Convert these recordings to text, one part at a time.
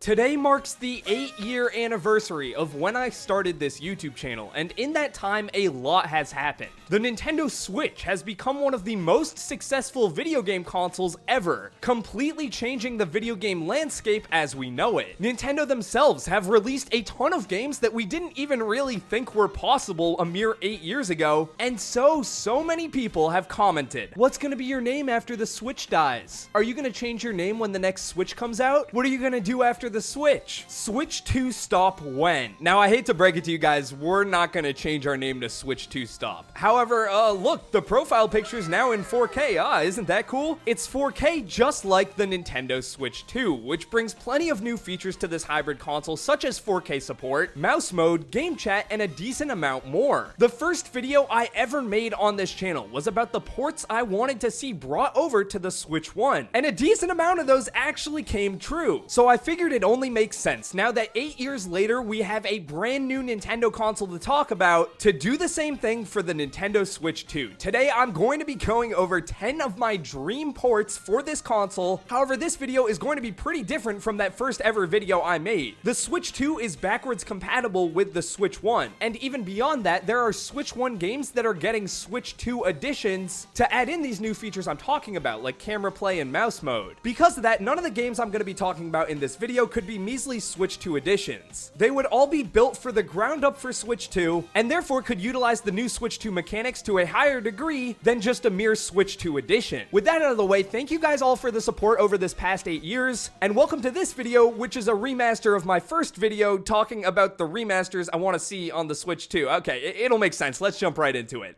Today marks the 8-year anniversary of when I started this YouTube channel, and in that time, a lot has happened. The Nintendo Switch has become one of the most successful video game consoles ever, completely changing the video game landscape as we know it. Nintendo themselves have released a ton of games that we didn't even really think were possible a mere 8 years ago, and so many people have commented, what's gonna be your name after the Switch dies? Are you gonna change your name when the next Switch comes out? What are you gonna do after the Switch? Switch 2 Stop when? Now, I hate to break it to you guys, we're not gonna change our name to Switch 2 Stop. However, look, the profile picture is now in 4K. Isn't that cool? It's 4K just like the Nintendo Switch 2, which brings plenty of new features to this hybrid console, such as 4K support, mouse mode, game chat, and a decent amount more. The first video I ever made on this channel was about the ports I wanted to see brought over to the Switch 1, and a decent amount of those actually came true. So I figured it only makes sense, now that 8 years later we have a brand new Nintendo console to talk about, to do the same thing for the Nintendo Switch 2. Today I'm going to be going over 10 of my dream ports for this console. However, this video is going to be pretty different from that first ever video I made. The Switch 2 is backwards compatible with the Switch 1, and even beyond that, there are Switch 1 games that are getting Switch 2 additions to add in these new features I'm talking about, like camera play and mouse mode. Because of that, none of the games I'm going to be talking about in this video could be measly Switch 2 additions. They would all be built for the ground up for Switch 2, and therefore could utilize the new Switch 2 mechanics to a higher degree than just a mere Switch 2 addition. With that out of the way, thank you guys all for the support over this past 8 years, and welcome to this video, which is a remaster of my first video talking about the remasters I want to see on the Switch 2. Okay, it'll make sense. Let's jump right into it.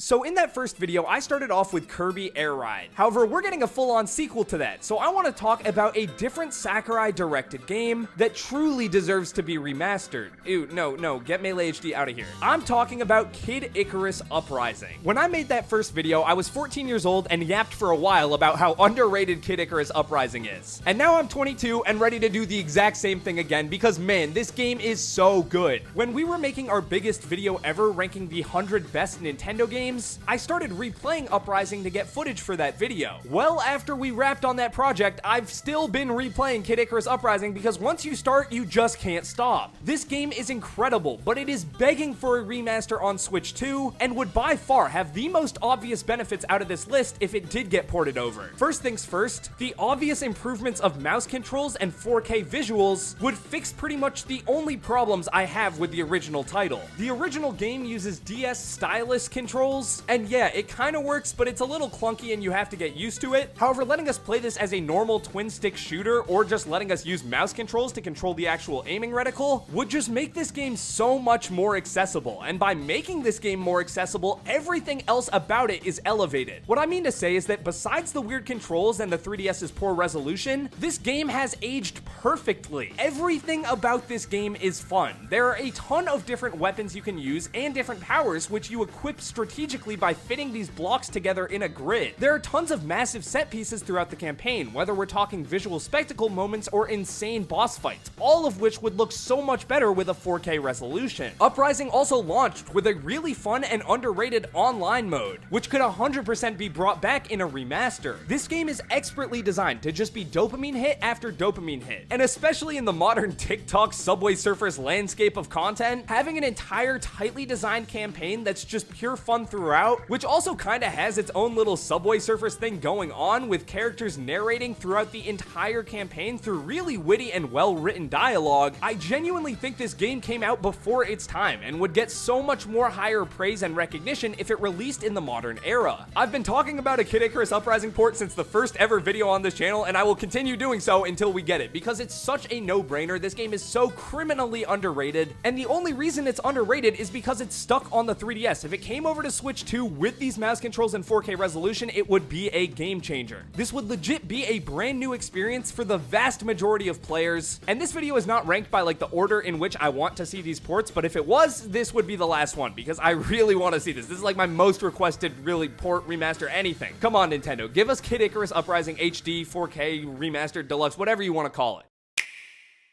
So in that first video, I started off with Kirby Air Ride. However, we're getting a full-on sequel to that, so I want to talk about a different Sakurai-directed game that truly deserves to be remastered. Ew, no, get Melee HD out of here. I'm talking about Kid Icarus Uprising. When I made that first video, I was 14 years old and yapped for a while about how underrated Kid Icarus Uprising is. And now I'm 22 and ready to do the exact same thing again because, man, this game is so good. When we were making our biggest video ever ranking the 100 best Nintendo games, I started replaying Uprising to get footage for that video. Well, after we wrapped on that project, I've still been replaying Kid Icarus Uprising because once you start, you just can't stop. This game is incredible, but it is begging for a remaster on Switch 2 and would by far have the most obvious benefits out of this list if it did get ported over. First things first, the obvious improvements of mouse controls and 4K visuals would fix pretty much the only problems I have with the original title. The original game uses DS stylus controls, and yeah, it kind of works, but it's a little clunky and you have to get used to it. However, letting us play this as a normal twin-stick shooter, or just letting us use mouse controls to control the actual aiming reticle, would just make this game so much more accessible. And by making this game more accessible, everything else about it is elevated. What I mean to say is that besides the weird controls and the 3DS's poor resolution, this game has aged perfectly. Everything about this game is fun. There are a ton of different weapons you can use and different powers which you equip strategically by fitting these blocks together in a grid. There are tons of massive set pieces throughout the campaign, whether we're talking visual spectacle moments or insane boss fights, all of which would look so much better with a 4K resolution. Uprising also launched with a really fun and underrated online mode, which could 100% be brought back in a remaster. This game is expertly designed to just be dopamine hit after dopamine hit, and especially in the modern TikTok Subway Surfers landscape of content, having an entire tightly designed campaign that's just pure fun throughout, which also kind of has its own little Subway Surfers thing going on, with characters narrating throughout the entire campaign through really witty and well-written dialogue. I genuinely think this game came out before its time and would get so much more higher praise and recognition if it released in the modern era. I've been talking about a Kid Icarus Uprising port since the first ever video on this channel, and I will continue doing so until we get it, because it's such a no-brainer. This game is so criminally underrated, and the only reason it's underrated is because it's stuck on the 3DS. If it came over to Switch 2 with these mouse controls and 4K resolution, it would be a game changer. This would legit be a brand new experience for the vast majority of players, and this video is not ranked by like the order in which I want to see these ports, but if it was, this would be the last one because I really want to see this. This is like my most requested really port, remaster, anything. Come on, Nintendo, give us Kid Icarus Uprising HD, 4K, remastered, deluxe, whatever you want to call it.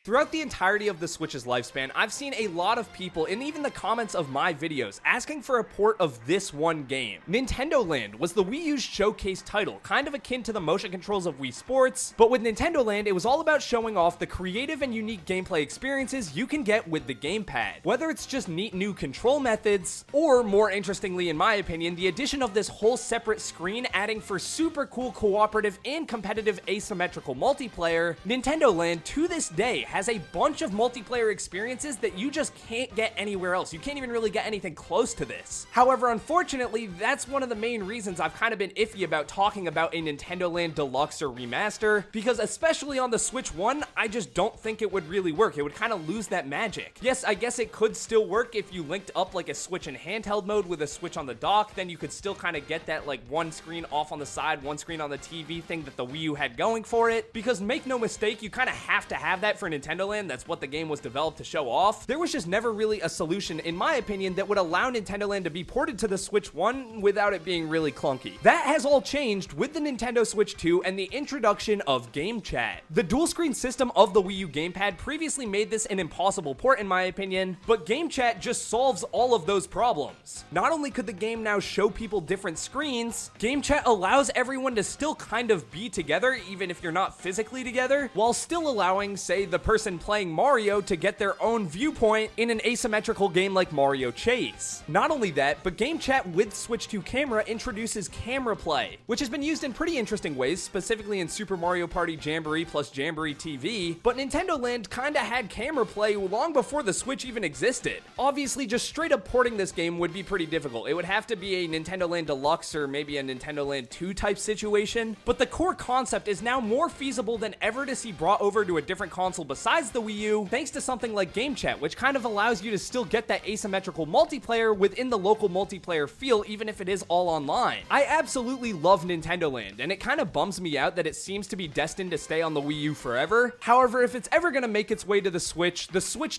Throughout the entirety of the Switch's lifespan, I've seen a lot of people, and even the comments of my videos, asking for a port of this one game. Nintendoland was the Wii U's showcase title, kind of akin to the motion controls of Wii Sports, but with Nintendoland, it was all about showing off the creative and unique gameplay experiences you can get with the gamepad. Whether it's just neat new control methods, or more interestingly in my opinion, the addition of this whole separate screen adding for super cool cooperative and competitive asymmetrical multiplayer, Nintendoland to this day has a bunch of multiplayer experiences that you just can't get anywhere else. You can't even really get anything close to this. However, unfortunately, that's one of the main reasons I've kind of been iffy about talking about a Nintendoland Deluxe or Remaster, because especially on the Switch 1, I just don't think it would really work. It would kind of lose that magic. Yes, I guess it could still work if you linked up like a Switch in handheld mode with a Switch on the dock, then you could still kind of get that like one screen off on the side, one screen on the TV thing that the Wii U had going for it, because make no mistake, you kind of have to have that for Nintendoland. That's what the game was developed to show off. There was just never really a solution, in my opinion, that would allow Nintendoland to be ported to the Switch 1 without it being really clunky. That has all changed with the Nintendo Switch 2 and the introduction of Game Chat. The dual screen system of the Wii U gamepad previously made this an impossible port in my opinion, but Game Chat just solves all of those problems. Not only could the game now show people different screens, Game Chat allows everyone to still kind of be together even if you're not physically together, while still allowing, say, the person playing Mario to get their own viewpoint in an asymmetrical game like Mario Chase. Not only that, but Game Chat with Switch 2 camera introduces camera play, which has been used in pretty interesting ways, specifically in Super Mario Party Jamboree plus Jamboree TV, but Nintendoland kinda had camera play long before the Switch even existed. Obviously, just straight up porting this game would be pretty difficult. It would have to be a Nintendoland Deluxe or maybe a Nintendoland 2 type situation, but the core concept is now more feasible than ever to see brought over to a different console besides the Wii U, thanks to something like Game Chat, which kind of allows you to still get that asymmetrical multiplayer within the local multiplayer feel, even if it is all online. I absolutely love Nintendoland, and it kind of bums me out that it seems to be destined to stay on the Wii U forever. However, if it's ever gonna make its way to the Switch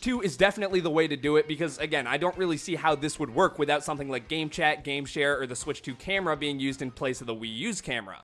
2 is definitely the way to do it, because again, I don't really see how this would work without something like Game Chat, Game Share, or the Switch 2 camera being used in place of the Wii U's camera.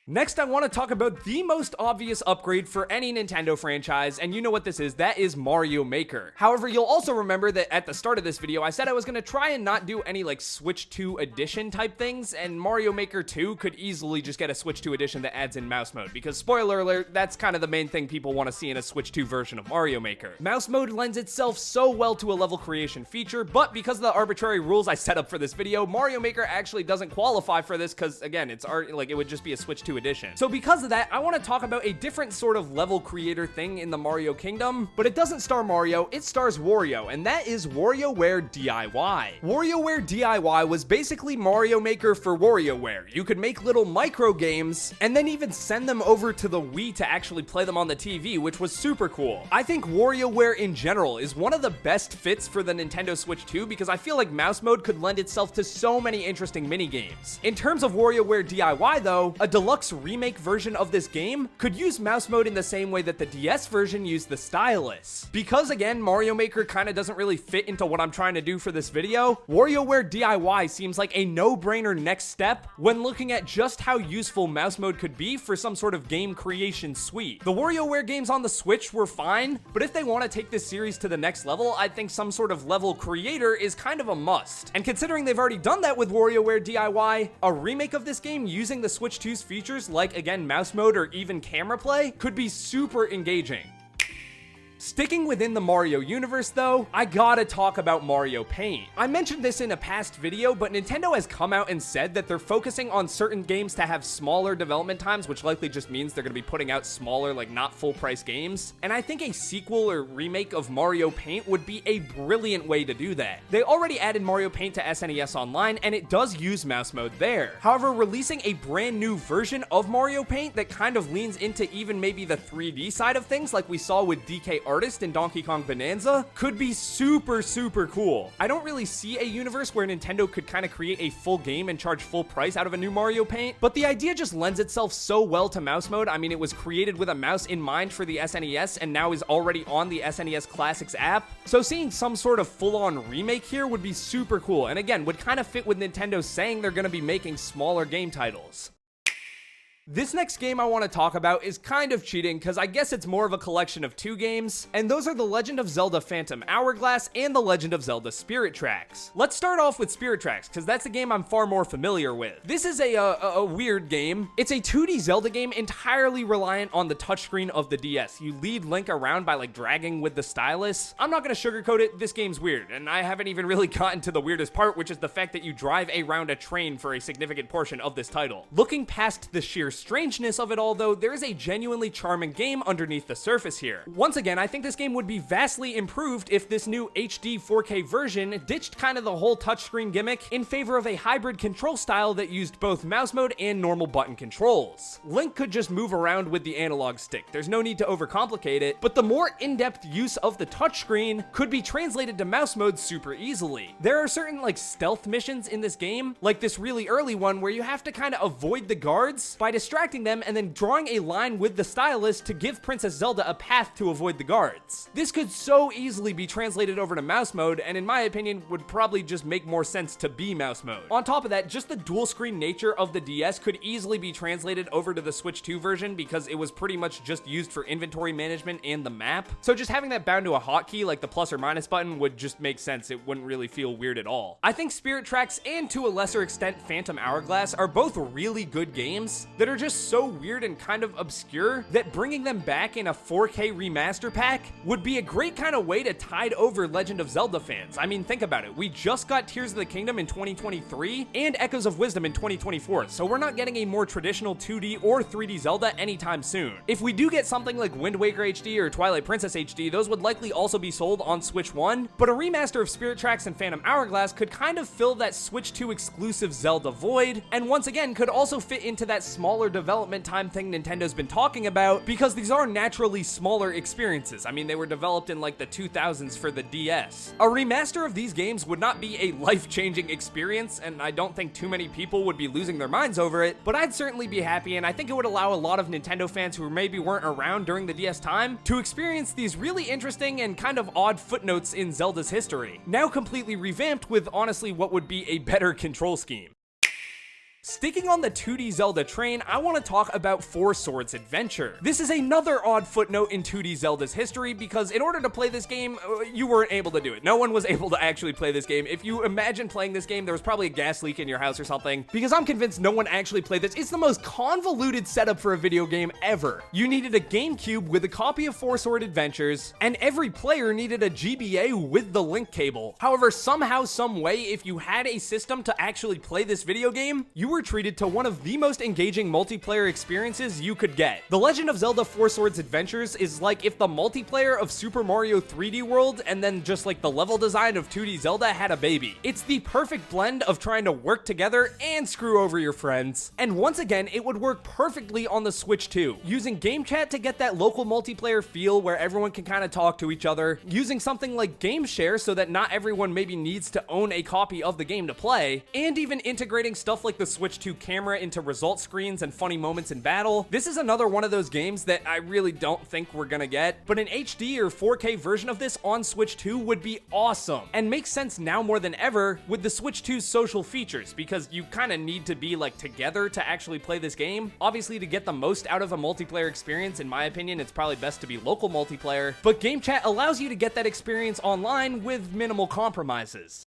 Next, I want to talk about the most obvious upgrade for any Nintendo franchise, and you know what this is, that is Mario Maker. However, you'll also remember that at the start of this video, I said I was going to try and not do any like Switch 2 edition type things, and Mario Maker 2 could easily just get a Switch 2 edition that adds in mouse mode, because spoiler alert, that's kind of the main thing people want to see in a Switch 2 version of Mario Maker. Mouse mode lends itself so well to a level creation feature, but because of the arbitrary rules I set up for this video, Mario Maker actually doesn't qualify for this, because again, it's like it would just be a Switch 2 edition. So because of that, I want to talk about a different sort of level creator thing in the Mario Kingdom, but it doesn't star Mario, it stars Wario, and that is WarioWare DIY. WarioWare DIY was basically Mario Maker for WarioWare. You could make little micro games and then even send them over to the Wii to actually play them on the TV, which was super cool. I think WarioWare in general is one of the best fits for the Nintendo Switch 2 because I feel like mouse mode could lend itself to so many interesting mini games. In terms of WarioWare DIY though, a deluxe remake version of this game could use mouse mode in the same way that the DS version used the stylus. Because again, Mario Maker kind of doesn't really fit into what I'm trying to do for this video, WarioWare DIY seems like a no-brainer next step when looking at just how useful mouse mode could be for some sort of game creation suite. The WarioWare games on the Switch were fine, but if they want to take this series to the next level, I think some sort of level creator is kind of a must. And considering they've already done that with WarioWare DIY, a remake of this game using the Switch 2's features like again mouse mode or even camera play could be super engaging. Sticking within the Mario universe though, I gotta talk about Mario Paint. I mentioned this in a past video, but Nintendo has come out and said that they're focusing on certain games to have smaller development times, which likely just means they're gonna be putting out smaller, like not full price games. And I think a sequel or remake of Mario Paint would be a brilliant way to do that. They already added Mario Paint to SNES Online, and it does use mouse mode there. However, releasing a brand new version of Mario Paint that kind of leans into even maybe the 3D side of things like we saw with DK Artist in Donkey Kong Bonanza could be super cool. I don't really see a universe where Nintendo could kind of create a full game and charge full price out of a new Mario Paint, but the idea just lends itself so well to mouse mode. I mean, it was created with a mouse in mind for the SNES and now is already on the SNES Classics app, so seeing some sort of full-on remake here would be super cool, and again, would kind of fit with Nintendo saying they're going to be making smaller game titles. This next game I want to talk about is kind of cheating because I guess it's more of a collection of two games, and those are The Legend of Zelda Phantom Hourglass and The Legend of Zelda Spirit Tracks. Let's start off with Spirit Tracks because that's a game I'm far more familiar with. This is a weird game. It's a 2D Zelda game entirely reliant on the touchscreen of the DS. You lead Link around by like dragging with the stylus. I'm not going to sugarcoat it, this game's weird, and I haven't even really gotten to the weirdest part, which is the fact that you drive around a train for a significant portion of this title. Looking past the sheer strangeness of it all though, there is a genuinely charming game underneath the surface here. Once again, I think this game would be vastly improved if this new HD 4K version ditched kind of the whole touchscreen gimmick in favor of a hybrid control style that used both mouse mode and normal button controls. Link could just move around with the analog stick. There's no need to overcomplicate it, but the more in-depth use of the touchscreen could be translated to mouse mode super easily. There are certain like stealth missions in this game, like this really early one where you have to kind of avoid the guards by distracting them and then drawing a line with the stylus to give Princess Zelda a path to avoid the guards. This could so easily be translated over to mouse mode, and in my opinion would probably just make more sense to be mouse mode. On top of that, just the dual screen nature of the DS could easily be translated over to the Switch 2 version because it was pretty much just used for inventory management and the map. So just having that bound to a hotkey like the plus or minus button would just make sense. It wouldn't really feel weird at all. I think Spirit Tracks and to a lesser extent Phantom Hourglass are both really good games that are just so weird and kind of obscure that bringing them back in a 4K remaster pack would be a great kind of way to tide over Legend of Zelda fans. I mean, think about it. We just got Tears of the Kingdom in 2023 and Echoes of Wisdom in 2024, so we're not getting a more traditional 2D or 3D Zelda anytime soon. If we do get something like Wind Waker HD or Twilight Princess HD, those would likely also be sold on Switch 1, but a remaster of Spirit Tracks and Phantom Hourglass could kind of fill that Switch 2 exclusive Zelda void, and once again could also fit into that smaller development time thing Nintendo's been talking about, because these are naturally smaller experiences. I mean, they were developed in like the 2000s for the DS. A remaster of these games would not be a life-changing experience, and I don't think too many people would be losing their minds over it, but I'd certainly be happy, and I think it would allow a lot of Nintendo fans who maybe weren't around during the DS time to experience these really interesting and kind of odd footnotes in Zelda's history, now completely revamped with honestly what would be a better control scheme. Sticking on the 2D Zelda train, I want to talk about Four Swords Adventure. This is another odd footnote in 2D Zelda's history because in order to play this game, you weren't able to do it. No one was able to actually play this game. If you imagine playing this game, there was probably a gas leak in your house or something, because I'm convinced no one actually played this. It's the most convoluted setup for a video game ever. You needed a GameCube with a copy of Four Sword Adventures, and every player needed a GBA with the link cable. However, somehow, some way, if you had a system to actually play this video game, you were treated to one of the most engaging multiplayer experiences you could get. The Legend of Zelda Four Swords Adventures is like if the multiplayer of Super Mario 3D World and then just like the level design of 2D Zelda had a baby. It's the perfect blend of trying to work together and screw over your friends. And once again, it would work perfectly on the Switch 2, using game chat to get that local multiplayer feel where everyone can kind of talk to each other, using something like Game Share so that not everyone maybe needs to own a copy of the game to play, and even integrating stuff like the Switch 2 camera into result screens and funny moments in battle. This is another one of those games that I really don't think we're gonna get, but an HD or 4K version of this on Switch 2 would be awesome, and makes sense now more than ever with the Switch 2's social features, because you kind of need to be like together to actually play this game. Obviously, to get the most out of a multiplayer experience, in my opinion, it's probably best to be local multiplayer, but game chat allows you to get that experience online with minimal compromises.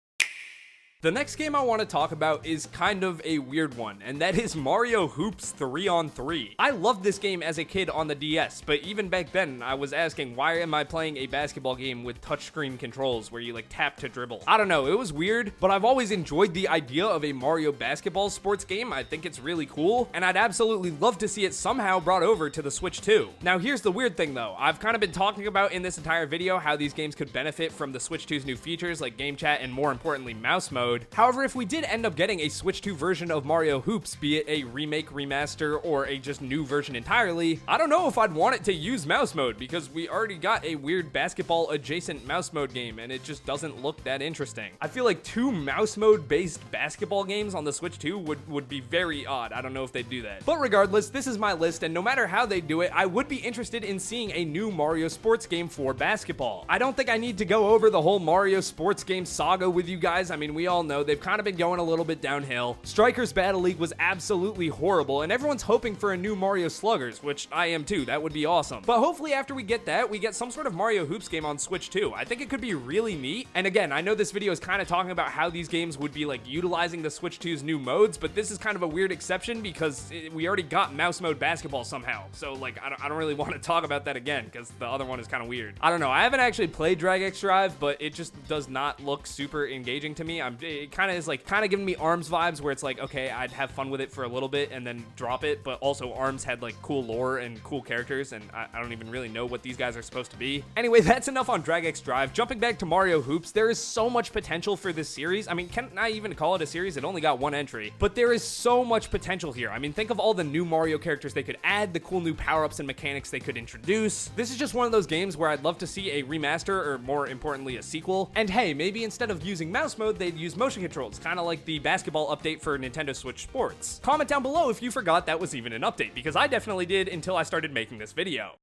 The next game I want to talk about is kind of a weird one, and that is Mario Hoops 3-on-3. I loved this game as a kid on the DS, but even back then, I was asking, why am I playing a basketball game with touchscreen controls where you like tap to dribble? I don't know, it was weird, but I've always enjoyed the idea of a Mario basketball sports game. I think it's really cool, and I'd absolutely love to see it somehow brought over to the Switch 2. Now here's the weird thing though, I've kind of been talking about in this entire video how these games could benefit from the Switch 2's new features like game chat and more importantly mouse mode. However, if we did end up getting a Switch 2 version of Mario Hoops, be it a remake, remaster, or a just new version entirely, I don't know if I'd want it to use mouse mode because we already got a weird basketball adjacent mouse mode game and it just doesn't look that interesting. I feel like two mouse mode based basketball games on the Switch 2 would be very odd. I don't know if they'd do that. But regardless, this is my list, and no matter how they do it, I would be interested in seeing a new Mario sports game for basketball. I don't think I need to go over the whole Mario sports game saga with you guys. I mean, we all all know, they've kind of been going a little bit downhill. Strikers Battle League was absolutely horrible, and everyone's hoping for a new Mario Sluggers, which I am too. That would be awesome. But hopefully after we get that, we get some sort of Mario Hoops game on Switch too. I think it could be really neat. And again, I know this video is kind of talking about how these games would be like utilizing the Switch 2's new modes, but this is kind of a weird exception because we already got mouse mode basketball somehow. So like, I don't really want to talk about that again because the other one is kind of weird. I don't know. I haven't actually played Drag X Drive, but it just does not look super engaging to me. It kind of giving me ARMS vibes where it's like, okay, I'd have fun with it for a little bit and then drop it, but also ARMS had like cool lore and cool characters, and I don't even really know what these guys are supposed to be. Anyway, that's enough on Drag X Drive. Jumping back to Mario Hoops, there is so much potential for this series. I mean, can I even call it a series? It only got one entry, but there is so much potential here. I mean, think of all the new Mario characters they could add, the cool new power-ups and mechanics they could introduce. This is just one of those games where I'd love to see a remaster, or more importantly, a sequel. And hey, maybe instead of using mouse mode, they'd use motion controls, kind of like the basketball update for Nintendo Switch Sports. Comment down below if you forgot that was even an update, because I definitely did until I started making this video.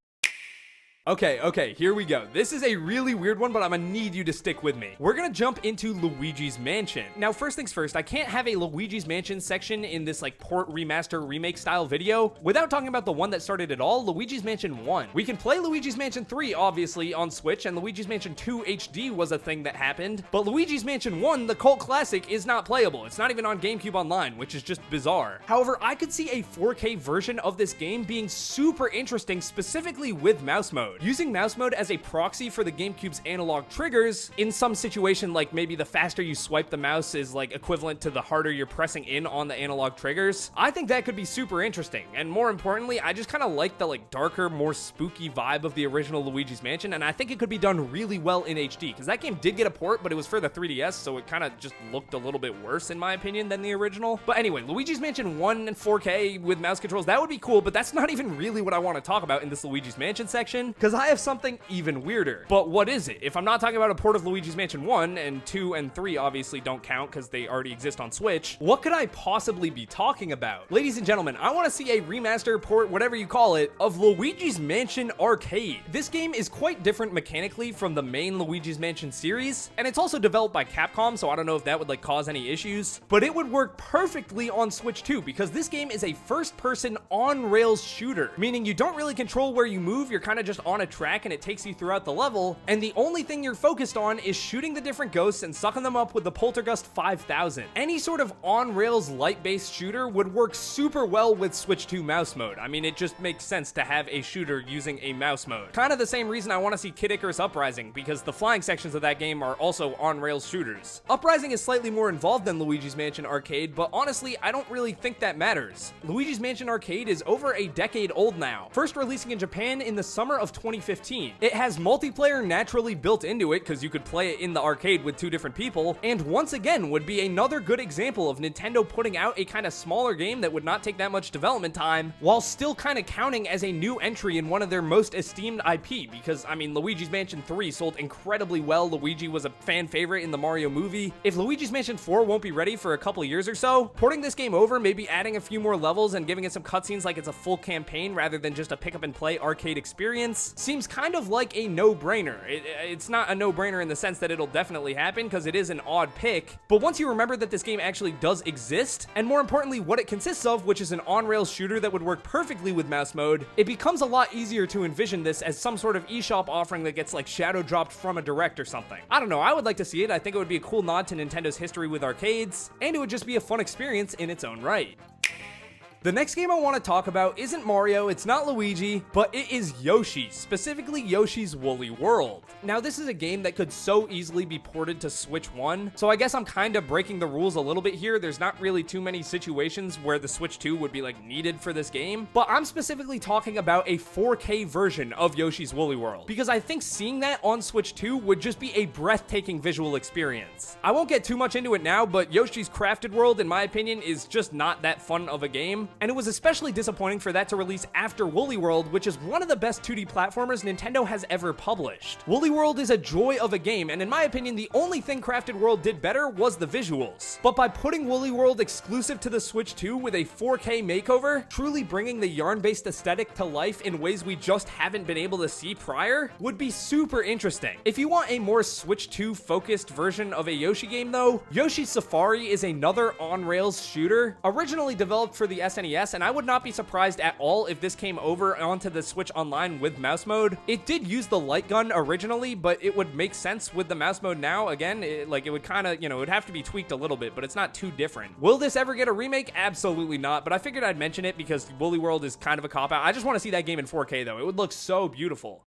Okay, here we go. This is a really weird one, but I'm gonna need you to stick with me. We're gonna jump into Luigi's Mansion. Now, first things first, I can't have a Luigi's Mansion section in this like port, remaster, remake style video without talking about the one that started it all, Luigi's Mansion 1. We can play Luigi's Mansion 3, obviously, on Switch, and Luigi's Mansion 2 HD was a thing that happened, but Luigi's Mansion 1, the cult classic, is not playable. It's not even on GameCube Online, which is just bizarre. However, I could see a 4K version of this game being super interesting, specifically with mouse mode. Using mouse mode as a proxy for the GameCube's analog triggers, in some situation like maybe the faster you swipe the mouse is like equivalent to the harder you're pressing in on the analog triggers, I think that could be super interesting. And more importantly, I just kind of like the like darker, more spooky vibe of the original Luigi's Mansion, and I think it could be done really well in HD, because that game did get a port, but it was for the 3DS, so it kind of just looked a little bit worse in my opinion than the original. But anyway, Luigi's Mansion 1 and 4K with mouse controls, that would be cool, but that's not even really what I want to talk about in this Luigi's Mansion section, because I have something even weirder. But what is it? If I'm not talking about a port of Luigi's Mansion 1, and 2 and 3 obviously don't count because they already exist on Switch, what could I possibly be talking about? Ladies and gentlemen, I want to see a remaster, port, whatever you call it, of Luigi's Mansion Arcade. This game is quite different mechanically from the main Luigi's Mansion series, and it's also developed by Capcom, so I don't know if that would like cause any issues, but it would work perfectly on Switch too, because this game is a first-person on-rails shooter, meaning you don't really control where you move, you're kind of just on a track and it takes you throughout the level, and the only thing you're focused on is shooting the different ghosts and sucking them up with the Poltergust 5000. Any sort of on-rails light-based shooter would work super well with Switch 2 mouse mode. I mean, it just makes sense to have a shooter using a mouse mode. Kind of the same reason I want to see Kid Icarus Uprising, because the flying sections of that game are also on-rails shooters. Uprising is slightly more involved than Luigi's Mansion Arcade, but honestly, I don't really think that matters. Luigi's Mansion Arcade is over a decade old now, first releasing in Japan in the summer of 2015. It has multiplayer naturally built into it because you could play it in the arcade with 2 different people, and once again would be another good example of Nintendo putting out a kind of smaller game that would not take that much development time while still kind of counting as a new entry in one of their most esteemed IP, because I mean, Luigi's Mansion 3 sold incredibly well. Luigi was a fan favorite in the Mario movie. If Luigi's Mansion 4 won't be ready for a couple years or so, porting this game over, maybe adding a few more levels and giving it some cutscenes like it's a full campaign rather than just a pick up and play arcade experience seems kind of like a no-brainer. It's not a no-brainer in the sense that it'll definitely happen, because it is an odd pick, but once you remember that this game actually does exist, and more importantly what it consists of, which is an on-rails shooter that would work perfectly with mouse mode, it becomes a lot easier to envision this as some sort of eShop offering that gets like shadow dropped from a direct or something. I don't know, I would like to see it. I think it would be a cool nod to Nintendo's history with arcades, and it would just be a fun experience in its own right. The next game I want to talk about isn't Mario, it's not Luigi, but it is Yoshi, specifically Yoshi's Woolly World. Now, this is a game that could so easily be ported to Switch 1, so I guess I'm kind of breaking the rules a little bit here. There's not really too many situations where the Switch 2 would be like needed for this game, but I'm specifically talking about a 4K version of Yoshi's Woolly World, because I think seeing that on Switch 2 would just be a breathtaking visual experience. I won't get too much into it now, but Yoshi's Crafted World, in my opinion, is just not that fun of a game. And it was especially disappointing for that to release after Woolly World, which is one of the best 2D platformers Nintendo has ever published. Woolly World is a joy of a game, and in my opinion, the only thing Crafted World did better was the visuals. But by putting Woolly World exclusive to the Switch 2 with a 4K makeover, truly bringing the yarn-based aesthetic to life in ways we just haven't been able to see prior, would be super interesting. If you want a more Switch 2 focused version of a Yoshi game though, Yoshi's Safari is another on-rails shooter, originally developed for the SNES, and I would not be surprised at all if this came over onto the Switch Online with mouse mode. It did use the light gun originally, but it would make sense with the mouse mode now. Again, it would kind of, it would have to be tweaked a little bit, but it's not too different. Will this ever get a remake? Absolutely not, but I figured I'd mention it because Woolly World is kind of a cop-out. I just want to see that game in 4K though. It would look so beautiful.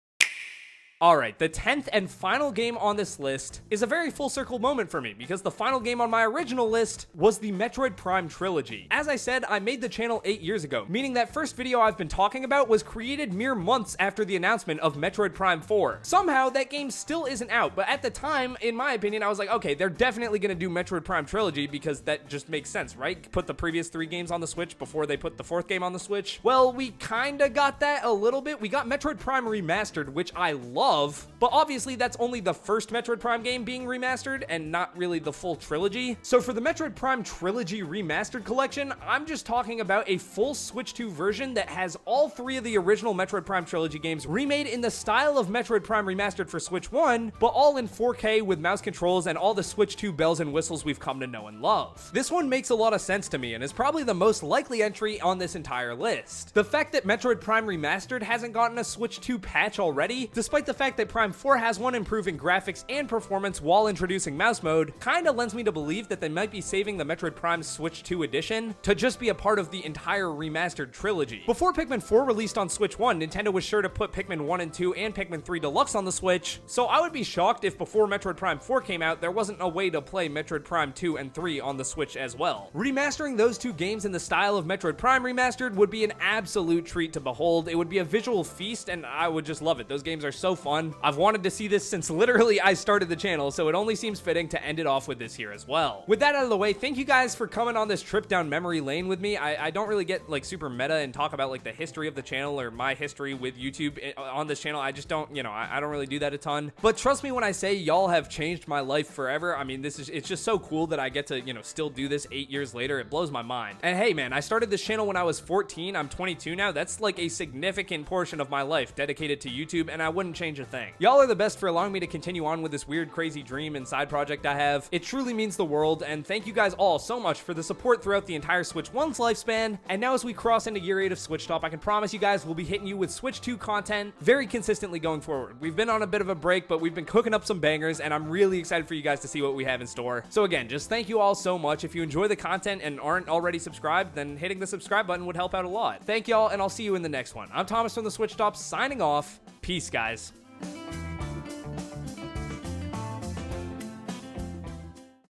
Alright, the 10th and final game on this list is a very full circle moment for me because the final game on my original list was the Metroid Prime Trilogy. As I said, I made the channel 8 years ago, meaning that first video I've been talking about was created mere months after the announcement of Metroid Prime 4. Somehow, that game still isn't out, but at the time, in my opinion, I was like, okay, they're definitely gonna do Metroid Prime Trilogy because that just makes sense, right? Put the previous 3 games on the Switch before they put the 4th game on the Switch. Well, we kinda got that a little bit. We got Metroid Prime Remastered, which I love, but obviously that's only the first Metroid Prime game being remastered and not really the full trilogy. So for the Metroid Prime Trilogy Remastered collection, I'm just talking about a full Switch 2 version that has all 3 of the original Metroid Prime Trilogy games remade in the style of Metroid Prime Remastered for Switch 1, but all in 4K with mouse controls and all the Switch 2 bells and whistles we've come to know and love. This one makes a lot of sense to me and is probably the most likely entry on this entire list. The fact that Metroid Prime Remastered hasn't gotten a Switch 2 patch already, despite the fact that Prime 4 has one improving graphics and performance while introducing mouse mode, kinda lends me to believe that they might be saving the Metroid Prime Switch 2 edition to just be a part of the entire remastered trilogy. Before Pikmin 4 released on Switch 1, Nintendo was sure to put Pikmin 1 and 2 and Pikmin 3 Deluxe on the Switch, so I would be shocked if before Metroid Prime 4 came out, there wasn't a way to play Metroid Prime 2 and 3 on the Switch as well. Remastering those 2 games in the style of Metroid Prime Remastered would be an absolute treat to behold. It would be a visual feast and I would just love it. Those games are so fun. I've wanted to see this since literally I started the channel, so it only seems fitting to end it off with this here as well. With that out of the way, thank you guys for coming on this trip down memory lane with me. I don't really get like super meta and talk about like the history of the channel or my history with YouTube on this channel. I just don't, I don't really do that a ton. But trust me when I say y'all have changed my life forever. I mean, it's just so cool that I get to, still do this 8 years later. It blows my mind. And hey man, I started this channel when I was 14. I'm 22 now. That's like a significant portion of my life dedicated to YouTube, and I wouldn't change a thing. Y'all are the best for allowing me to continue on with this weird, crazy dream and side project I have. It truly means the world, and thank you guys all so much for the support throughout the entire Switch 1's lifespan. And now as we cross into year 8 of Switch Top, I can promise you guys we'll be hitting you with Switch 2 content very consistently going forward. We've been on a bit of a break, but we've been cooking up some bangers, and I'm really excited for you guys to see what we have in store. So again, just thank you all so much. If you enjoy the content and aren't already subscribed, then hitting the subscribe button would help out a lot. Thank y'all, and I'll see you in the next one. I'm Thomas from the Switch Top, signing off. Peace, guys.